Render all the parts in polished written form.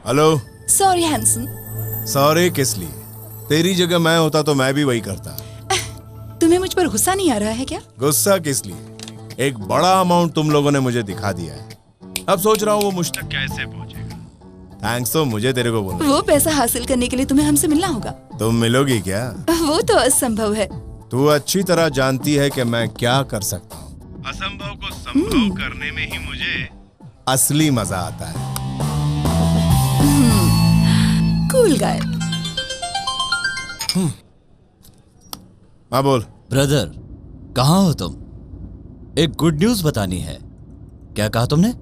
Hello. Sorry Hansen. Sorry किस लिए? तेरी जगह मैं होता तो मैं भी वही करता। तुम्हें मुझ पर गुस्सा नहीं आ रहा है क्या? गुस्सा किस लिए? एक बड़ा अमाउंट तुम लोगों ने मुझे दिखा दिया है। अब सोच रहा हूँ वो मुझ तक कैसे पहुंचेगा। थैंक्स तो मुझे तेरे को बोलना। वो पैसा हासिल करने के लिए तुम्हें हमसे मिलना होगा। तुम मिलोगी क्या? वो तो असंभव है। तू अच्छी तरह जानती है कि मैं क्या कर सकता हूँ। असंभव को संभव करने में ही मुझे असली मजा आता है। Cool guy. हाँ बोल। ब्रदर, कहाँ हो तुम? एक गुड न्यूज बतानी है। क्या कहा तुमने?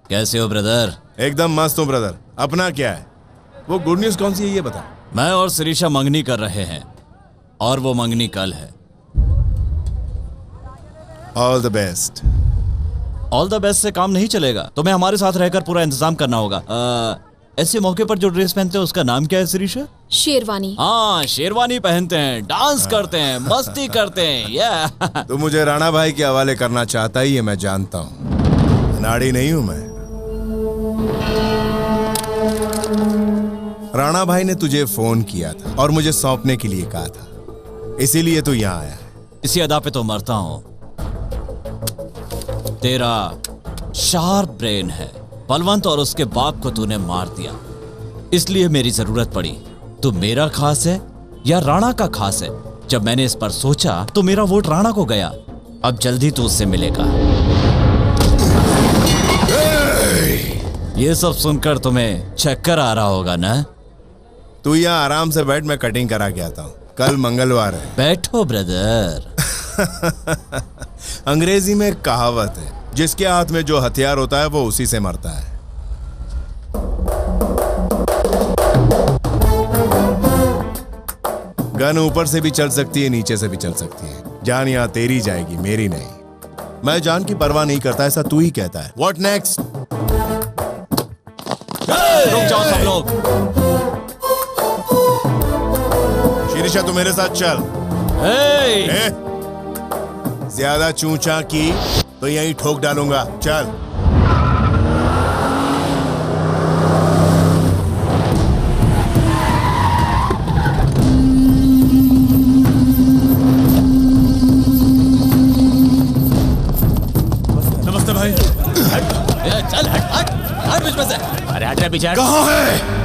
कैसे हो ब्रदर? एकदम मस्त हूँ ब्रदर। अपना क्या है? वो गुड न्यूज कौन सी है ये बता। मैं और शिरीषा मंगनी कर रहे हैं और वो मंगनी कल है। All the best. All the best से काम नहीं चलेगा, तुम्हें हमारे साथ रहकर पूरा इंतजाम करना होगा। ऐसे मौके पर जो ड्रेस पहनते हैं उसका नाम क्या है शिरीषा? शेरवानी। हाँ, शेरवानी पहनते हैं, डांस करते हैं, मस्ती करते हैं। या तू मुझे राणा भाई के हवाले करना चाहता ही है, मैं जानता हूँ। नाड़ी नहीं हूं मैं। राणा भाई ने तुझे फोन किया था और मुझे सौंपने के लिए कहा था, इसीलिए तू यहाँ आया है। इसी अदा पे तो मरता हूँ। तेरा शार्प ब्रेन है। बलवंत और उसके बाप को तूने मार दिया, इसलिए मेरी जरूरत पड़ी। तू मेरा खास है या राणा का खास है? जब मैंने इस पर सोचा तो मेरा वोट राणा को गया। अब जल्दी तू उससे मिलेगा। ये सब सुनकर तुम्हें चक्कर आ रहा होगा ना? तू यहाँ आराम से बैठ, मैं कटिंग करा के आता हूँ। कल मंगलवार है। बैठो ब्रदर। अंग्रेजी में एक कहावत है, जिसके हाथ में जो हथियार होता है वो उसी से मरता है। गन ऊपर से भी चल सकती है, नीचे से भी चल सकती है। जान यहाँ तेरी जाएगी, मेरी नहीं। मैं जान की परवाह नहीं करता, ऐसा तू ही कहता है। What next? रुक जाओ सब लोग। शिरीषा तू मेरे साथ चल। ज्यादा चूचा की तो यहीं ठोक डालूंगा। चल। नमस्ते भाई। चल हट हट हट बीच में से। अरे हट रे पीछे। कहाँ है?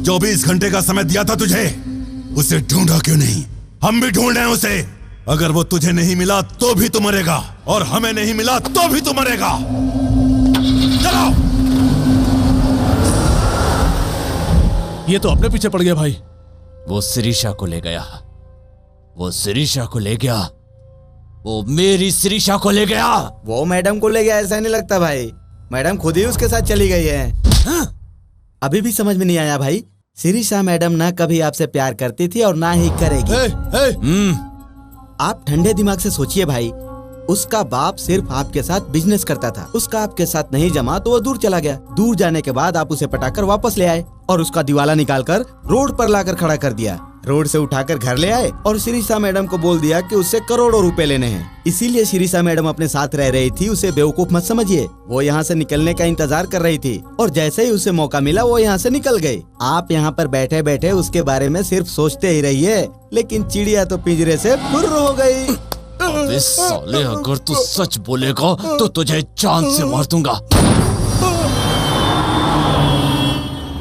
जो 20 घंटे का समय दिया था तुझे, उसे ढूंढा क्यों नहीं? हम भी ढूंढ रहे हैं उसे। अगर वो तुझे नहीं मिला तो भी तू मरेगा, और हमें नहीं मिला तो भी तू मरेगा। चलो। ये तो अपने पीछे पड़ गया भाई। वो शिरीषा को ले गया। वो शिरीषा को ले गया। वो मेरी शिरीषा को ले गया। वो मैडम को ले गया ऐसा नहीं लगता भाई। मैडम खुद ही उसके साथ चली गई है। हाँ? अभी भी समझ में नहीं आया भाई। शिरीषा मैडम ना कभी आपसे प्यार करती थी और ना ही करेगी। आप ठंडे दिमाग से सोचिए भाई। उसका बाप सिर्फ आपके साथ बिजनेस करता था। उसका आपके साथ नहीं जमा तो वो दूर चला गया। दूर जाने के बाद आप उसे पटाकर वापस ले आए और उसका दिवाला निकालकर रोड पर लाकर खड़ा कर दिया। रोड से उठाकर घर ले आए और शिरीषा मैडम को बोल दिया कि उससे करोड़ों रुपए लेने हैं। इसीलिए शिरीषा मैडम अपने साथ रह रही थी। उसे बेवकूफ मत समझिए। वो यहाँ से निकलने का इंतजार कर रही थी और जैसे ही उसे मौका मिला वो यहाँ से निकल गई। आप यहाँ पर बैठे बैठे उसके बारे में सिर्फ सोचते ही रहिए, लेकिन चिड़िया तो पिंजरे से फुर्र हो गई। अबे साले, अगर तू सच बोलेगा तो तुझे चांद से मार दूंगा।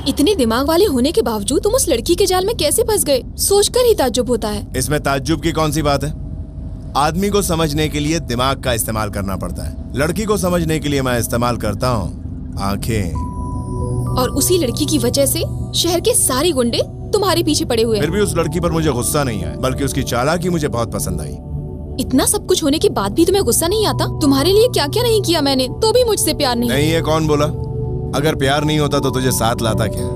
इतने दिमाग वाले होने के बावजूद तुम उस लड़की के जाल में कैसे फंस गए? सोचकर ही ताज्जुब होता है। इसमें ताज्जुब की कौन सी बात है? आदमी को समझने के लिए दिमाग का इस्तेमाल करना पड़ता है। लड़की को समझने के लिए मैं इस्तेमाल करता हूँ आंखें। और उसी लड़की की वजह से शहर के सारे गुंडे तुम्हारे पीछे पड़े हुए हैं। फिर भी उस लड़की पर मुझे गुस्सा नहीं आया, बल्कि उसकी चालाकी मुझे बहुत पसंद आई। इतना सब कुछ होने के बाद भी तुम्हें गुस्सा नहीं आता? तुम्हारे लिए क्या क्या नहीं किया मैंने, तो भी मुझसे प्यार नहीं। नहीं, ये कौन बोला? अगर प्यार नहीं होता तो तुझे साथ लाता क्या?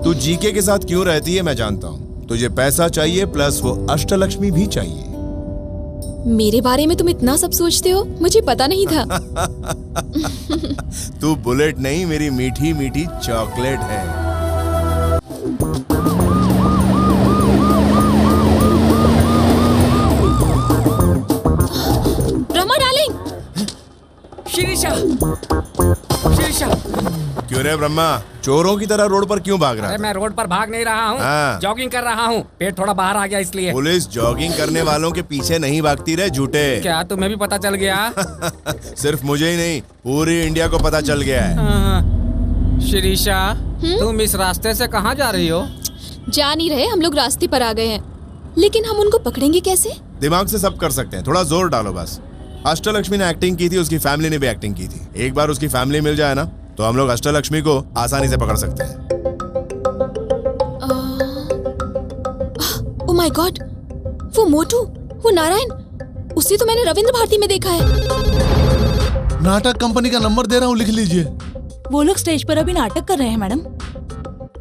तू जीके के साथ क्यों रहती है मैं जानता हूँ। तुझे पैसा चाहिए प्लस वो अष्टलक्ष्मी भी चाहिए। मेरे बारे में तुम इतना सब सोचते हो, मुझे पता नहीं था। तू बुलेट नहीं, मेरी मीठी मीठी चॉकलेट है। शीशा शीशा। क्यों रे ब्रह्मा, चोरों की तरह रोड पर क्यों भाग रहा अरे है? मैं रोड पर भाग नहीं रहा हूँ, हाँ। जॉगिंग कर रहा हूँ। पेट थोड़ा बाहर आ गया इसलिए। पुलिस जॉगिंग करने वालों के पीछे नहीं भागती रे झूठे। क्या तुम्हें भी पता चल गया? सिर्फ मुझे ही नहीं, पूरी इंडिया को पता चल गया है। शिरीषा, तुम इस रास्ते से कहाँ जा रही हो? जा नहीं रहे, हम लोग रास्ते पर आ गए हैं, लेकिन हम उनको पकड़ेंगे कैसे? दिमाग से सब कर सकते हैं, थोड़ा जोर डालो बस। अष्टलक्ष्मी ने एक्टिंग की थी, उसकी फैमिली ने भी एक्टिंग की थी। एक बार उसकी फैमिली मिल जाए ना, तो हम लोग अष्टलक्ष्मी को आसानी से पकड़ सकते हैं। ओह माय गॉड, वो मोटू, वो नारायण, उसे तो मैंने रविंद्र भारती में देखा है। नाटक कंपनी का नंबर दे रहा हूँ, लिख लीजिए। वो लोग स्टेज पर अभी नाटक कर रहे हैं मैडम।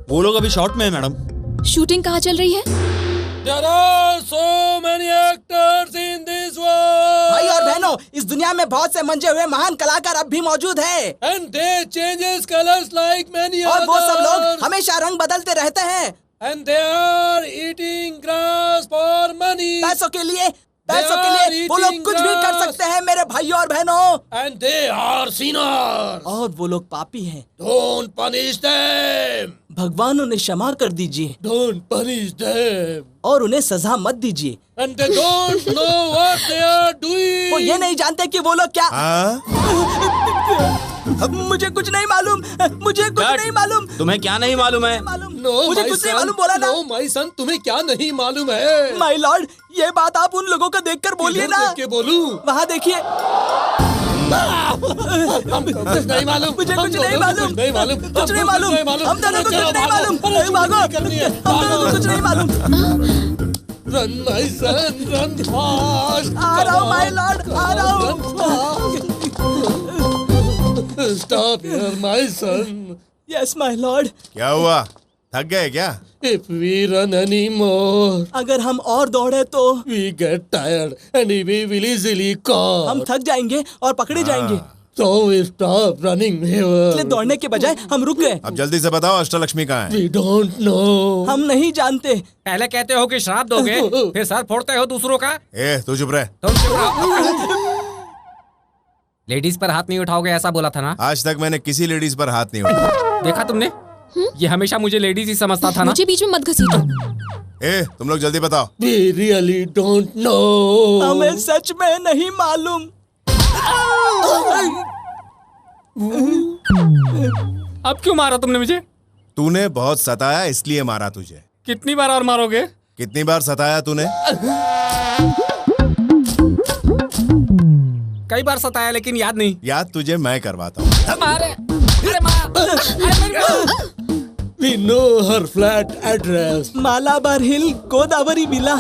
वो लोग अभी शॉट में है मैडम। शूटिंग कहाँ चल रही है? There are so many actors in this world. भाई और बहनों, इस दुनिया में बहुत से मंजे हुए महान कलाकार अब भी मौजूद हैं। And they changes colors like many और वो सब लोग others. हमेशा रंग बदलते रहते हैं And they are eating grass for money. पैसों के लिए। वो लोग कुछ भी कर सकते हैं मेरे भाइयों और बहनों। And they are sinners. और वो लोग पापी हैं। Don't punish them. भगवान उन्हें क्षमा कर दीजिए Don't punish them. और उन्हें सजा मत दीजिए। And they don't know what they are doing. वो ये नहीं जानते कि वो लोग क्या। मुझे कुछ नहीं मालूम, मुझे कुछ नहीं मालूम। तुम्हें क्या नहीं मालूम है? No, मुझे my कुछ नहीं son. मालूम बोला ना। No, my son, तुम्हें क्या नहीं मालूम है? माय लॉर्ड, ये बात आप उन लोगों को देखकर बोलिए इधर ना। देख के बोलूं? वहाँ देखिए। हमको कुछ नहीं मालूम। मुझे हम कुछ दोनों नहीं को मालूम। कुछ नहीं मालूम। कुछ नहीं मालूम। हम दोनों को कुछ नहीं मालूम। अरे भागो। हम दोनों को कुछ नहीं मालूम। Run, my son, run fast. आ रहा हूँ माय लॉर्ड, आ रहा हूँ। Stop here, my son. Yes my Lord. क्या हुआ, थक गए क्या? If we run anymore, अगर हम और दौड़े तो we get tired and we will easily caught. हम थक जाएंगे और पकड़े जाएंगे। So we stop running इसलिए here. दौड़ने के बजाय हम रुक गए। अब जल्दी से बताओ अष्टलक्ष्मी कहाँ है? We don't know. हम नहीं जानते। पहले कहते हो कि श्राप दोगे, फिर सर फोड़ते हो दूसरों का। ए तू चुप रहे। तुम चुप रहो। लेडीज पर हाथ नहीं उठाओगे ऐसा बोला था ना? आज तक मैंने किसी लेडीज पर हाथ नहीं उठाया। देखा तुमने? ये हमेशा मुझे लेडीज ही समझता था ना? मुझे बीच में मत घसीटो। ए तुम लोग जल्दी बताओ। We really don't know. हमें सच में नहीं मालूम। अब क्यों मारा तुमने मुझे? तूने बहुत सताया इसलिए मारा तुझे। कितनी बार और मारोगे? कितनी बार सताया तूने? कई बार सताया लेकिन याद नहीं। याद तुझे मैं करवाता हूँ। मारे, अरे मार। We know her flat address. Malabar हिल, गोदावरी मिला।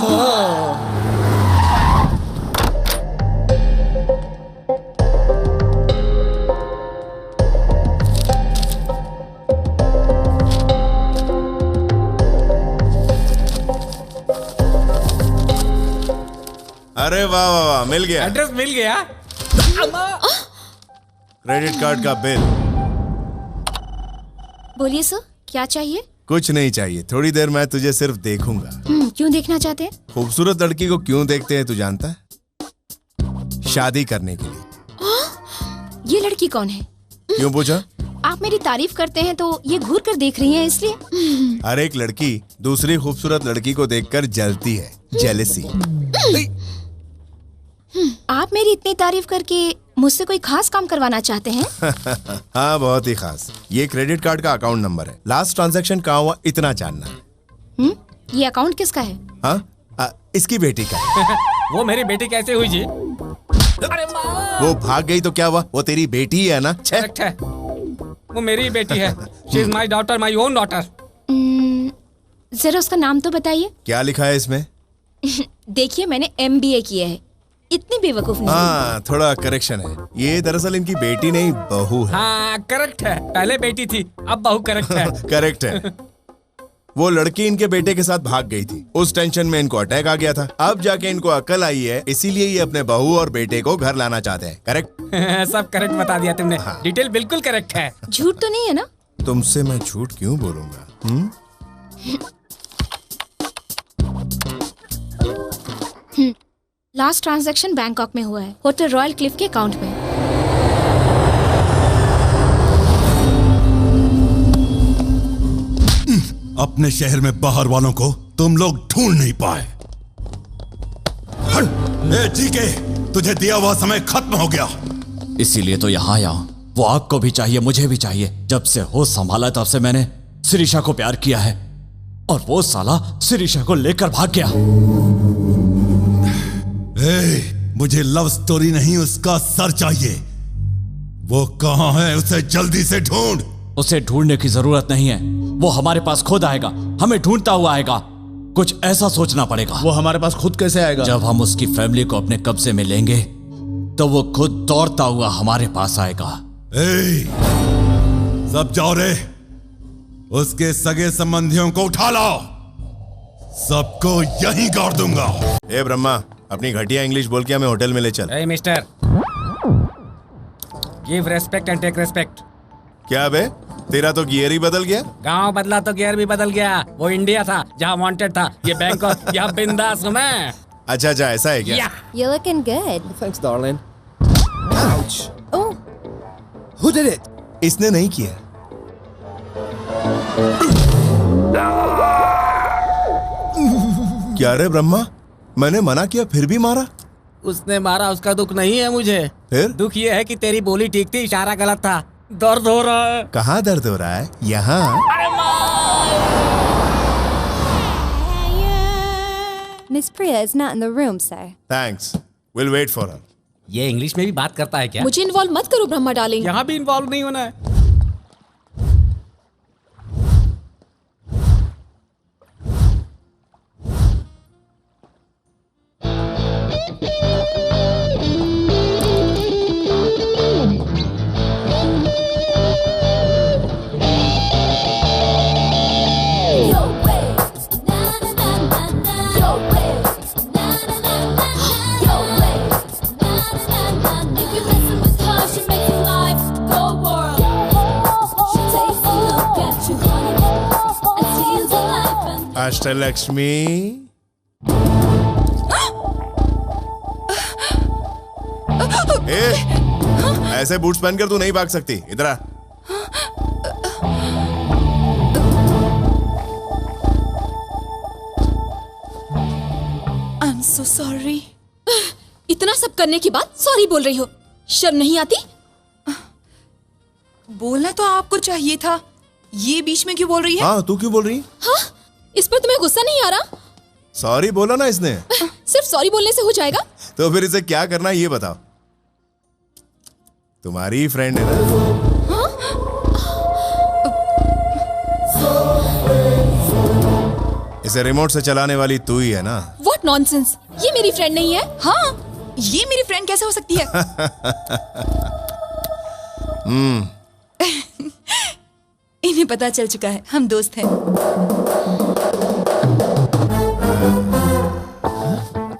अरे वाह वाह वाह, मिल गया। एड्रेस मिल गया। क्रेडिट कार्ड का बिल। बोलिए सर, क्या चाहिए? कुछ नहीं चाहिए, थोड़ी देर मैं तुझे सिर्फ देखूंगा। क्यों देखना चाहते हैं? खूबसूरत लड़की को क्यों देखते हैं तू जानता है? शादी करने के लिए। ये लड़की कौन है? क्यों पूछा? आप मेरी तारीफ करते हैं तो ये घूर कर देख रही हैं इसलिए। हर एक लड़की दूसरी खूबसूरत लड़की को देखकर जलती है, जेलसी। आप मेरी इतनी तारीफ करके मुझसे कोई खास काम करवाना चाहते हैं? हाँ बहुत ही खास। ये क्रेडिट कार्ड का अकाउंट नंबर है। लास्ट ट्रांजैक्शन कहाँ हुआ इतना जानना है। ये अकाउंट किसका है? हाँ इसकी बेटी का। वो मेरी बेटी कैसे हुई जी? वो भाग गई तो क्या हुआ, वो तेरी बेटी है ना। करेक्ट है, वो मेरी बेटी है। She is my daughter, my own daughter. जरा उसका नाम तो बताइए। क्या लिखा है इसमें? देखिए मैंने MBA किया है, इतनी बेवकूफ नहीं। हाँ थोड़ा करेक्शन है, ये दरअसल इनकी बेटी नहीं बहू है। हाँ करेक्ट है, पहले बेटी थी अब बहू। करेक्ट है। करेक्ट है। वो लड़की इनके बेटे के साथ भाग गई थी, उस टेंशन में इनको अटैक आ गया था। अब जाके इनको अकल आई है, इसीलिए ये अपने बहू और बेटे को घर लाना चाहते हैं। करेक्ट? सब करेक्ट बता दिया तुमने। हाँ। डिटेल बिल्कुल करेक्ट है। झूठ तो नहीं है ना? तुमसे मैं झूठ क्यों बोलूंगा? लास्ट ट्रांजैक्शन बैंकॉक में हुआ है, होटल रॉयल क्लिफ के अकाउंट में। अपने शहर में बाहर वालों को तुम लोग ढूंढ नहीं पाए। हट! ए जीके, तुझे दिया हुआ समय खत्म हो गया। इसीलिए तो यहाँ आया हूं। वो आपको भी चाहिए, मुझे भी चाहिए। जब से होश संभाला तब से मैंने शिरीषा को प्यार किया है और वो साला शिरीषा को लेकर भाग गया। मुझे लव स्टोरी नहीं, उसका सर चाहिए। वो कहाँ है? उसे जल्दी से ढूंढ। उसे ढूंढने की जरूरत नहीं है, वो हमारे पास खुद आएगा, हमें ढूंढता हुआ आएगा। कुछ ऐसा सोचना पड़ेगा। वो हमारे पास खुद कैसे आएगा? जब हम उसकी फैमिली को अपने कब्जे में लेंगे तो वो खुद दौड़ता हुआ हमारे पास आएगा। सब जाओ रे, उसके सगे संबंधियों को उठा लाओ, सबको यहीं गाड़ दूंगा। ए ब्रह्मा, अपनी घटिया इंग्लिश बोल के हमें होटल में ले चल। ए mister, give respect and take respect. क्या बे, तेरा तो गियर ही बदल गया। गांव बदला तो गियर भी बदल गया। वो इंडिया था जहाँ वांटेड था, ये बैंकॉक यहाँ बिंदास हूं मैं। अच्छा, ऐसा है क्या? You're looking good. Thanks, darling. Ouch. Oh, Who did it? इसने नहीं किया। क्या रे ब्रह्मा, मैंने मना किया फिर भी मारा? उसने मारा, उसका दुख नहीं है मुझे। फिर? दुख ये है कि तेरी बोली ठीक थी, इशारा गलत था। दर्द हो रहा है। कहाँ दर्द हो रहा है? यहाँ। Miss Priya is not in the room, sir. Thanks. We'll wait for her. ये इंग्लिश में भी बात करता है क्या? मुझे इन्वॉल्व मत करो ब्रह्मा डार्लिंग। यहाँ भी इन्वॉल्व नहीं होना है। अष्टलक्ष्मी, ऐसे बूट्स पहनकर तू नहीं भाग सकती। इधर आ। I'm so sorry. इतना सब करने के बाद सॉरी बोल रही हो, शर्म नहीं आती? बोलना तो आपको चाहिए था, ये बीच में क्यों बोल रही है? हाँ, तू क्यों बोल रही? हाँ, इस पर तुम्हें गुस्सा नहीं आ रहा? सॉरी बोला ना इसने। सिर्फ सॉरी बोलने से हो जाएगा? तो फिर इसे क्या करना है ये बताओ। तुम्हारी ही फ्रेंड है ना? हाँ? इसे रिमोट से चलाने वाली तू ही है ना? What nonsense! ये मेरी फ्रेंड नहीं है। हाँ, ये मेरी फ्रेंड कैसे हो सकती है? इन्हें पता चल चुका है, हम दोस्त हैं।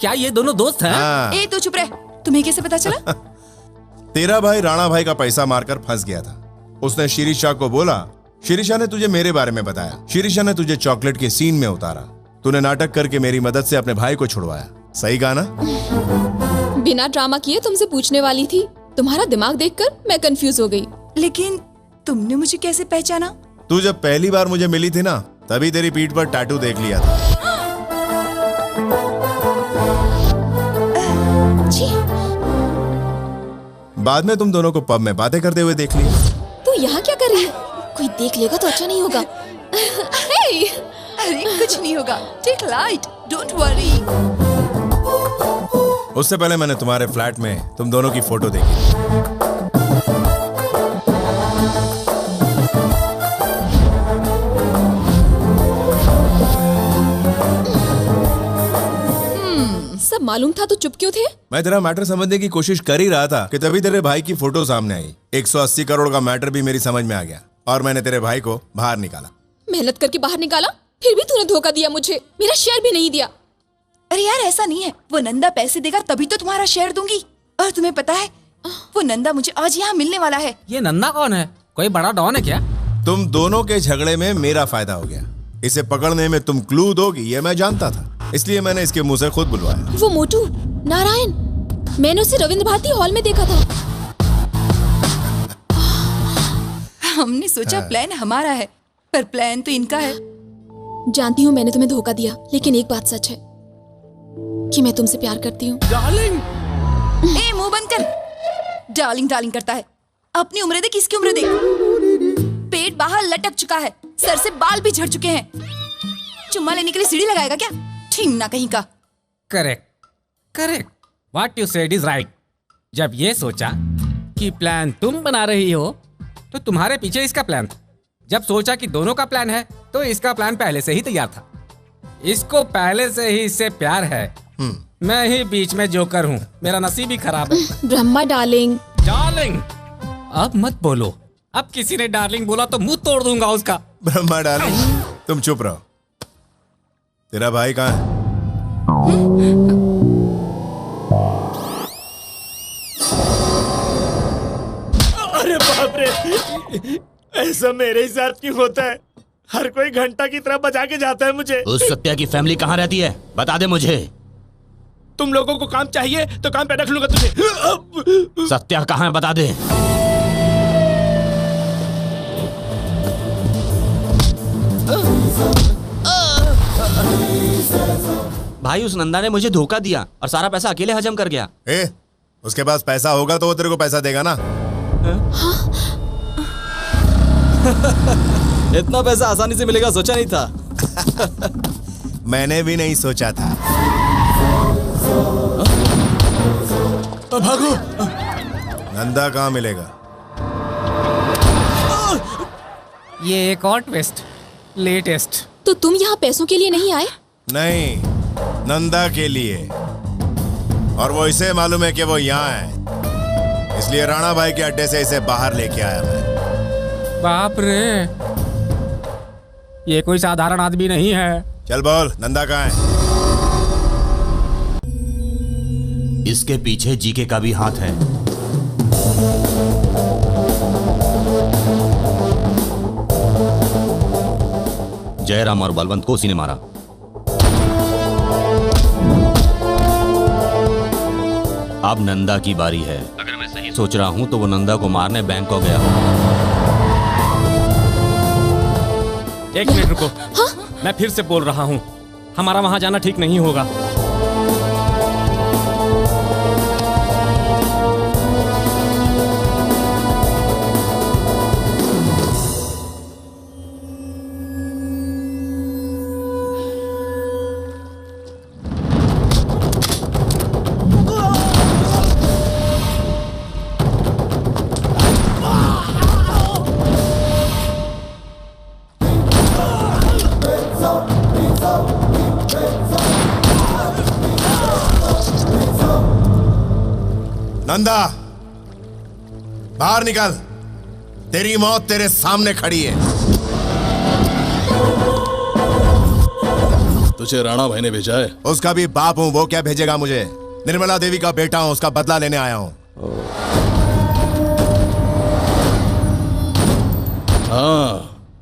क्या ये दोनों दोस्त हैं? हाँ। ए तो चुप रह, तुम्हें कैसे पता चला? तेरा भाई राणा भाई का पैसा मारकर फंस गया था। उसने शिरीषा को बोला, शिरीषा ने तुझे मेरे बारे में बताया। शिरीषा ने तुझे चॉकलेट के सीन में उतारा। तूने नाटक करके मेरी मदद से अपने भाई को छुड़वाया। सही कहा ना? बिना ड्रामा किए तुमसे पूछने वाली थी। तुम्हारा दिमाग देखकर मैं कंफ्यूज हो गई। लेकिन तुमने मुझे कैसे पहचाना? तू जब पहली बार मुझे मिली थी ना, तभी तेरी पीठ पर टैटू देख लिया था। जी। बाद में तुम दोनों को पब में बातें करते हुए देख लिया। तू यहाँ क्या कर रही है? कोई देख लेगा तो अच्छा नहीं होगा। hey! अरे कुछ नहीं होगा, टेक लाइट, डोंट वरी। उससे पहले मैंने तुम्हारे फ्लैट में तुम दोनों की फोटो देखी। सब मालूम था तो चुप क्यों थे? मैं तेरा मैटर समझने की कोशिश कर ही रहा था कि तभी तेरे भाई की फोटो सामने आई। 180 करोड़ का मैटर भी मेरी समझ में आ गया और मैंने तेरे भाई को बाहर निकाला। मेहनत करके बाहर निकाला, फिर भी तूने धोखा दिया मुझे। मेरा शेयर भी नहीं दिया। अरे यार ऐसा नहीं है, वो नंदा पैसे देगा तभी तो तुम्हारा शेयर दूंगी। और तुम्हें पता है, वो नंदा मुझे आज यहाँ मिलने वाला है। ये नंदा कौन है? कोई बड़ा डॉन है क्या? तुम दोनों के झगड़े में मेरा फायदा हो गया। इसे पकड़ने में तुम क्लू दोगी ये मैं जानता था, इसलिए मैंने इसके मुंह से खुद बुलवाया। वो मोटू नारायण, मैंने उसे रविंद्र भारती हॉल में देखा था। हमने सोचा प्लान हमारा है, पर प्लान तो इनका है। जानती हूँ मैंने तुम्हें धोखा दिया, लेकिन एक बात सच है कि मैं तुमसे प्यार करती हूँ। डार्लिंग, ए मुंह बंद कर। डार्लिंग डार्लिंग करता है। अपनी उम्र देख, किसकी उम्र देख। पेट बाहर लटक चुका है, सर से बाल भी झड़ चुके हैं। चुम्मा लेने के लिए सीढ़ी लगाएगा क्या? ठीक ना कहीं का। Correct correct, what you said is right. जब ये सोचा कि प्लान तुम बना रही हो तो तुम्हारे पीछे इसका प्लान था। जब सोचा कि दोनों का प्लान है तो इसका प्लान पहले से ही तैयार था। इसको पहले से ही इससे प्यार है। मैं ही बीच में जोकर हूँ, मेरा नसीब ही खराब है। ब्रह्मा डार्लिंग। डार्लिंग अब मत बोलो, अब किसी ने डार्लिंग बोला तो मुंह तोड़ दूंगा उसका। ब्रह्मा डार्लिंग, तुम चुप रहो। तेरा भाई कहाँ है? अरे बाप रे, ऐसा मेरे ही साथ क्यों होता है? हर कोई घंटा की तरह बजा के जाता है मुझे। उस सत्या की फैमिली कहाँ रहती है? बता दे मुझे। तुम लोगों को काम चाहिए तो काम पे रख लूंगा तुझे। सत्या कहाँ है बता दे। भाई उस नंदा ने मुझे धोखा दिया और सारा पैसा अकेले हजम कर गया। उसके पास पैसा होगा तो वो तेरे को पैसा देगा ना। इतना पैसा आसानी से मिलेगा सोचा नहीं था। मैंने भी नहीं सोचा था। भागो। नंदा कहाँ मिलेगा? ये एक और ट्विस्ट, लेटेस्ट। तो तुम यहाँ पैसों के लिए नहीं आए? नहीं, नंदा के लिए। और वो इसे मालूम है कि वो यहाँ है, इसलिए राणा भाई के अड्डे से इसे बाहर लेके आया मैं। बाप रे, ये कोई साधारण आदमी नहीं है। चल बोल, नंदा कहाँ है? इसके पीछे जीके का भी हाथ है। जयराम और बलवंत को उसी ने मारा। अब नंदा की बारी है। अगर मैं सही सोच रहा हूं तो वो नंदा को मारने बैंकॉक गया। एक मिनट रुको। हाँ? मैं फिर से बोल रहा हूं, हमारा वहां जाना ठीक नहीं होगा। नंदा, बाहर निकल। तेरी मौत तेरे सामने खड़ी है। तुझे राणा भाई ने भेजा है? उसका भी बाप हूं, वो क्या भेजेगा मुझे? निर्मला देवी का बेटा हूं, उसका बदला लेने आया हूं। हाँ,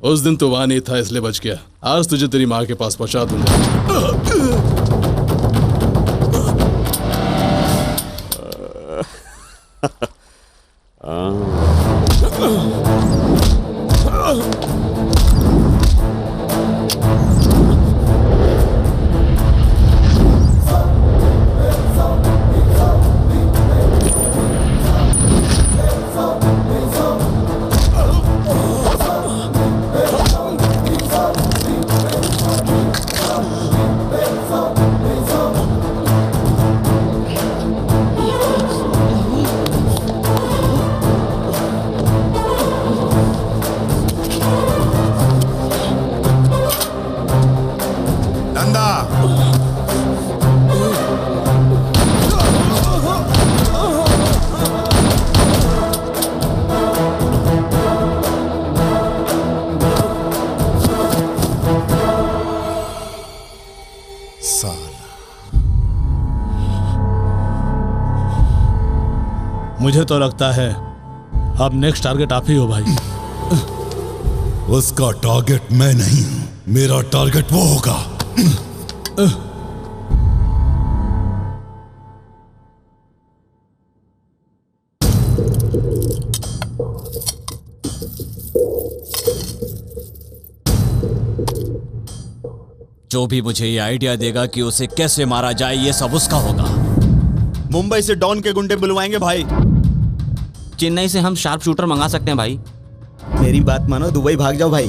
उस दिन तो वहां नहीं था इसलिए बच गया। आज तुझे तेरी माँ के पास पहुंचा दूंगा। मुझे तो लगता है अब नेक्स्ट टारगेट आप ही हो भाई। उसका टारगेट मैं नहीं हूं, मेरा टारगेट वो होगा। जो भी मुझे ये आइडिया देगा कि उसे कैसे मारा जाए, ये सब उसका होगा। मुंबई से डॉन के गुंडे बुलवाएंगे भाई। चेन्नई से हम शार्प शूटर मंगा सकते हैं भाई। मेरी बात मानो, दुबई भाग जाओ भाई।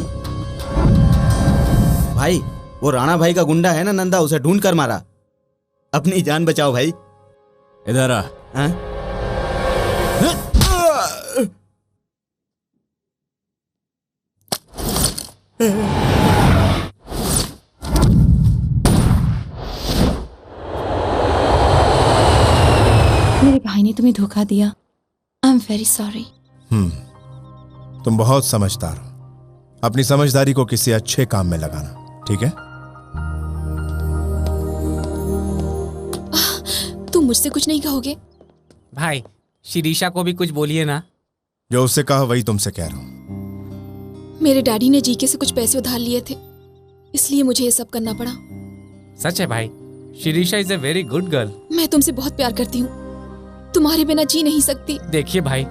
भाई वो राणा भाई का गुंडा है ना नंदा, उसे ढूंढ कर मारा। अपनी जान बचाओ भाई। इधर आ। हाँ? मेरे भाई ने तुम्हें धोखा दिया। I am very sorry. तुम बहुत समझदार हो। अपनी समझदारी को किसी अच्छे काम में लगाना, ठीक है? तुम मुझसे कुछ नहीं कहोगे? भाई शिरीषा को भी कुछ बोलिए ना। जो उससे कहा वही तुमसे कह रहा हूं। मेरे डैडी ने जीके से कुछ पैसे उधार लिए थे, इसलिए मुझे ये सब करना पड़ा। सच है भाई, Shirisha is a very good girl. मैं तुमसे बहुत प्यार करती हूँ, तुम्हारे बिना जी नहीं सकती। देखिए भाई,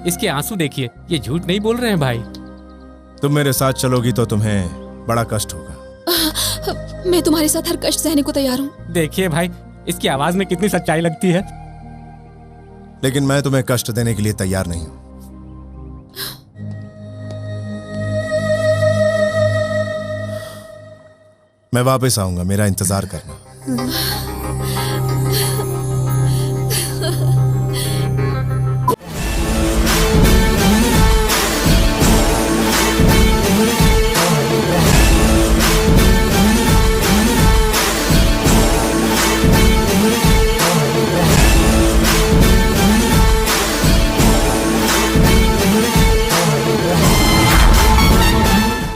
इसके आंसू देखिए, ये झूठ नहीं बोल रहे हैं भाई। तुम मेरे साथ चलोगी तो तुम्हें बड़ा कष्ट होगा। मैं तुम्हारे साथ हर कष्ट सहने को तैयार हूँ। देखिए भाई, इसकी आवाज में कितनी सच्चाई लगती है। लेकिन मैं तुम्हें कष्ट देने के लिए तैयार नहीं हूं। मैं वापस आऊंगा, मेरा इंतजार करना।